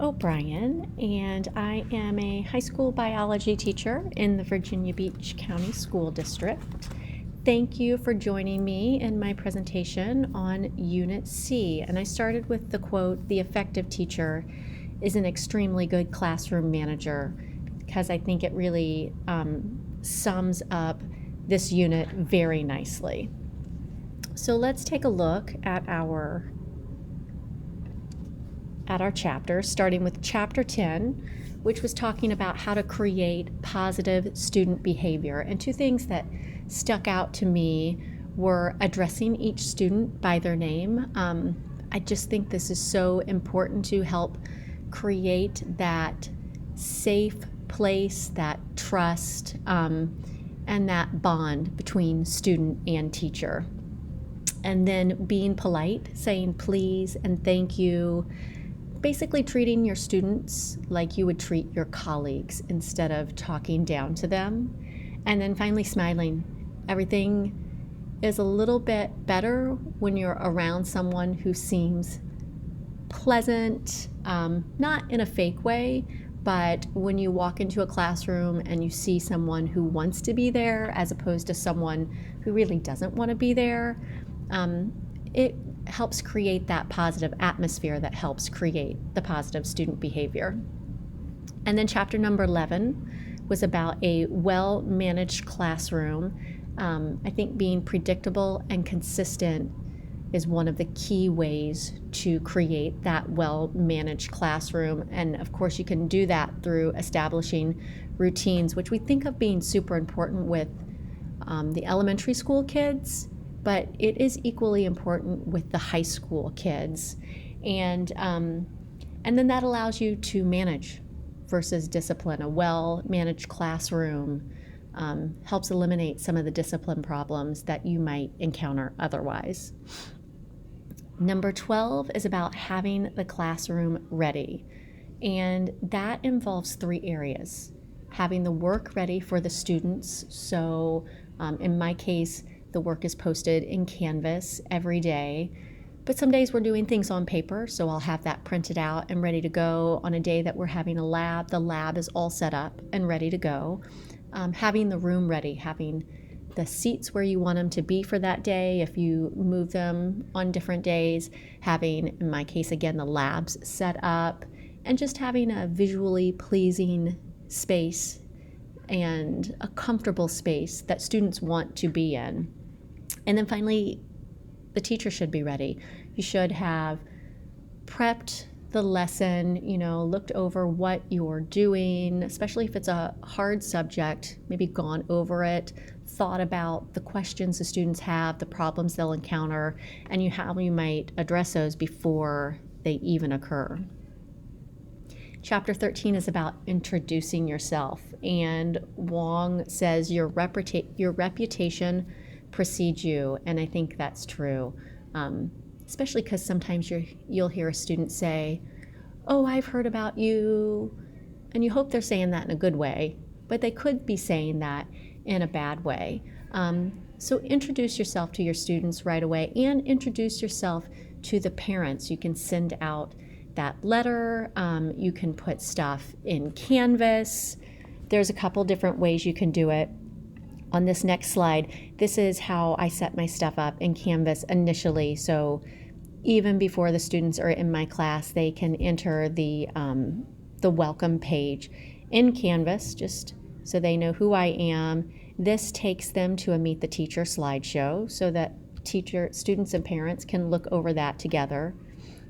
O'Brien, and I am a high school biology teacher in the Virginia Beach County School District. Thank you for joining me in my presentation on Unit C. And I started with the quote, "The effective teacher is an extremely good classroom manager," because I think it really sums up this unit very nicely. So let's take a look at our chapter, starting with chapter 10, which was talking about how to create positive student behavior. And two things that stuck out to me were addressing each student by their name. I just think this is so important to help create that safe place, that trust, and that bond between student and teacher. And then being polite, saying please and thank you, basically treating your students like you would treat your colleagues instead of talking down to them. And then finally smiling. Everything is a little bit better when you're around someone who seems pleasant, not in a fake way, but when you walk into a classroom and you see someone who wants to be there as opposed to someone who really doesn't want to be there, it helps create that positive atmosphere that helps create the positive student behavior. And then chapter number 11 was about a well-managed classroom. I think being predictable and consistent is one of the key ways to create that well-managed classroom. And of course, you can do that through establishing routines, which we think of being super important with the elementary school kids, but it is equally important with the high school kids. And then that allows you to manage versus discipline. A well-managed classroom helps eliminate some of the discipline problems that you might encounter otherwise. Number 12 is about having the classroom ready. And that involves three areas. Having the work ready for the students. So in my case, the work is posted in Canvas every day, but some days we're doing things on paper, so I'll have that printed out and ready to go. On a day that we're having a lab, the lab is all set up and ready to go. Having the room ready, having the seats where you want them to be for that day if you move them on different days, having, in my case again, the labs set up, and just having a visually pleasing space and a comfortable space that students want to be in. And then finally, the teacher should be ready. You should have prepped the lesson, looked over what you're doing, especially if it's a hard subject, maybe gone over it, thought about the questions the students have, the problems they'll encounter, and how you might address those before they even occur. Chapter 13 is about introducing yourself, and Wong says your reputation precedes you, and I think that's true, especially because sometimes you'll hear a student say, "Oh, I've heard about you," and you hope they're saying that in a good way, but they could be saying that in a bad way. So introduce yourself to your students right away, and introduce yourself to the parents. You can send out that letter, you can put stuff in Canvas. There's a couple different ways you can do it. On this next slide, this is how I set my stuff up in Canvas initially. So even before the students are in my class, they can enter the welcome page in Canvas, just so they know who I am. This takes them to a Meet the Teacher slideshow so that students and parents can look over that together.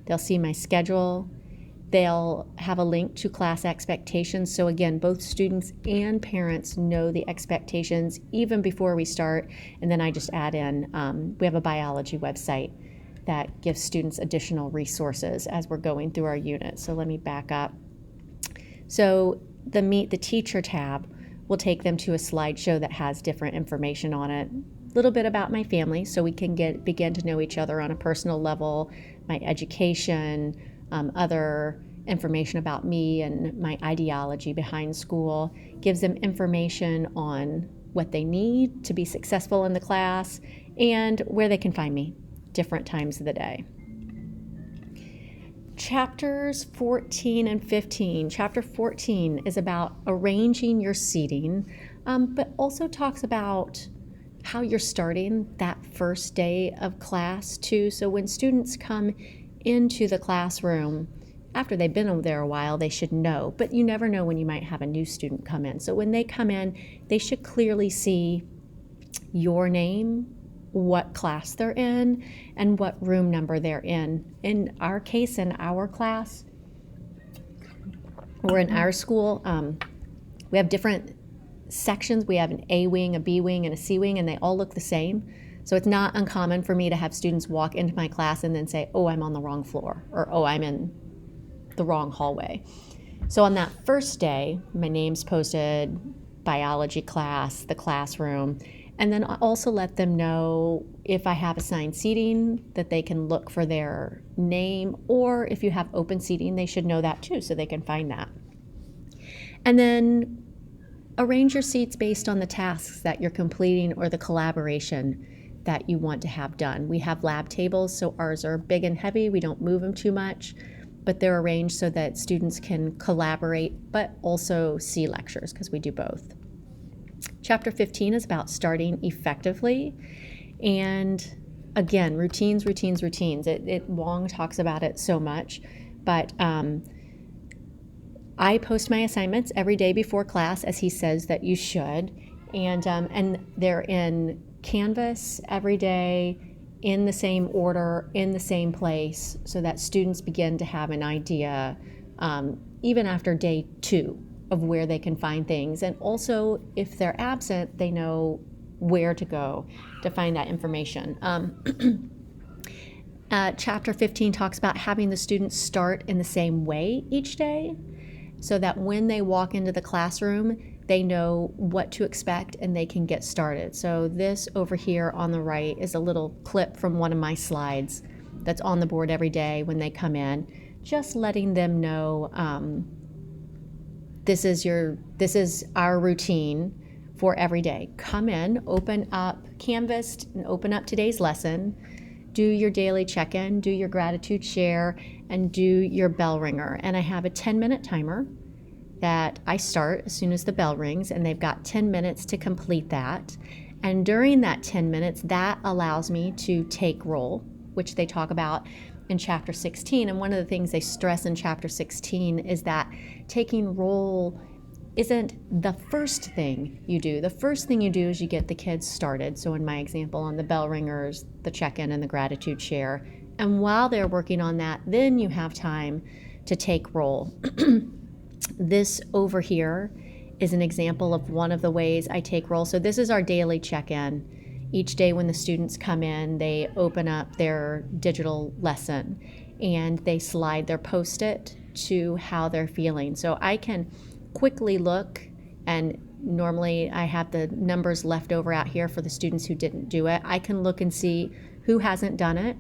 They'll see my schedule. They'll have a link to class expectations. So again, both students and parents know the expectations even before we start. And then I just add in, we have a biology website that gives students additional resources as we're going through our unit. So let me back up. So the Meet the Teacher tab will take them to a slideshow that has different information on it. A little bit about my family so we can begin to know each other on a personal level, my education, other information about me and my ideology behind school, gives them information on what they need to be successful in the class and where they can find me different times of the day. Chapters 14 and 15. Chapter 14 is about arranging your seating, but also talks about how you're starting that first day of class too. So when students come into the classroom, after they've been there a while, they should know, but you never know when you might have a new student come in. So when they come in, they should clearly see your name, what class they're in, and what room number they're in. In our case, in our class, or in our school, we have different sections. We have an A wing, a B wing, and a C wing, and they all look the same. So it's not uncommon for me to have students walk into my class and then say, oh, I'm on the wrong floor, or oh, I'm in the wrong hallway. So on that first day, my name's posted, biology class, the classroom, and then I also let them know if I have assigned seating that they can look for their name, or if you have open seating, they should know that too, so they can find that. And then arrange your seats based on the tasks that you're completing or the collaboration that you want to have done. We have lab tables, so ours are big and heavy. We don't move them too much, but they're arranged so that students can collaborate, but also see lectures, because we do both. Chapter 15 is about starting effectively. And again, routines. Wong talks about it so much, but I post my assignments every day before class, as he says that you should. And they're in Canvas every day, in the same order, in the same place, so that students begin to have an idea, even after day 2, of where they can find things. And also, if they're absent, they know where to go to find that information. Chapter 15 talks about having the students start in the same way each day, so that when they walk into the classroom, they know what to expect and they can get started. So this over here on the right is a little clip from one of my slides that's on the board every day when they come in, just letting them know this is our routine for every day. Come in, open up Canvas, and open up today's lesson, do your daily check-in, do your gratitude share, and do your bell ringer. And I have a 10-minute timer that I start as soon as the bell rings, and they've got 10 minutes to complete that. And during that 10 minutes, that allows me to take roll, which they talk about in chapter 16. And one of the things they stress in chapter 16 is that taking roll isn't the first thing you do. The first thing you do is you get the kids started. So in my example, on the bell ringers, the check-in, and the gratitude share. And while they're working on that, then you have time to take roll. This over here is an example of one of the ways I take roll. So this is our daily check-in. Each day when the students come in, they open up their digital lesson and they slide their Post-it to how they're feeling. So I can quickly look, and normally I have the numbers left over out here for the students who didn't do it. I can look and see who hasn't done it.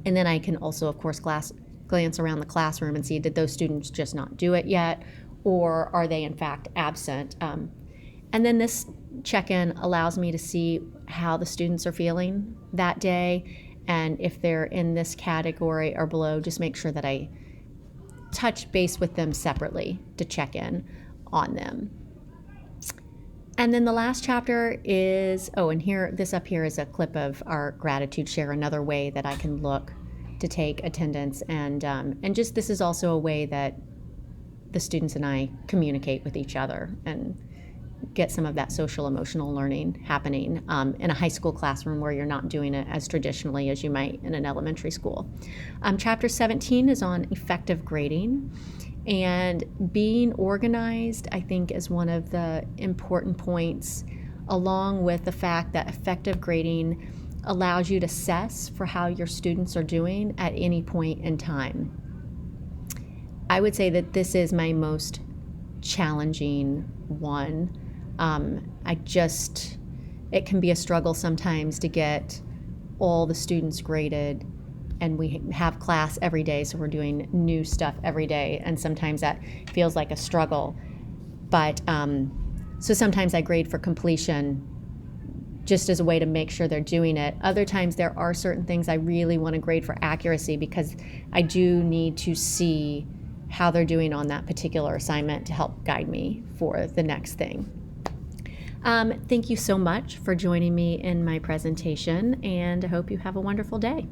And then I can also, of course, glance around the classroom and see, did those students just not do it yet, or are they in fact absent? And then this check-in allows me to see how the students are feeling that day, and if they're in this category or below, just make sure that I touch base with them separately to check in on them. And then the last chapter is, and this up here is a clip of our gratitude share, another way that I can look to take attendance, and just this is also a way that the students and I communicate with each other and get some of that social emotional learning happening in a high school classroom where you're not doing it as traditionally as you might in an elementary school. Chapter 17 is on effective grading, and being organized, I think, is one of the important points, along with the fact that effective grading allows you to assess for how your students are doing at any point in time. I would say that this is my most challenging one. It can be a struggle sometimes to get all the students graded, and we have class every day, so we're doing new stuff every day, and sometimes that feels like a struggle. But so sometimes I grade for completion just as a way to make sure they're doing it. Other times there are certain things I really want to grade for accuracy because I do need to see how they're doing on that particular assignment to help guide me for the next thing. Thank you so much for joining me in my presentation, and I hope you have a wonderful day.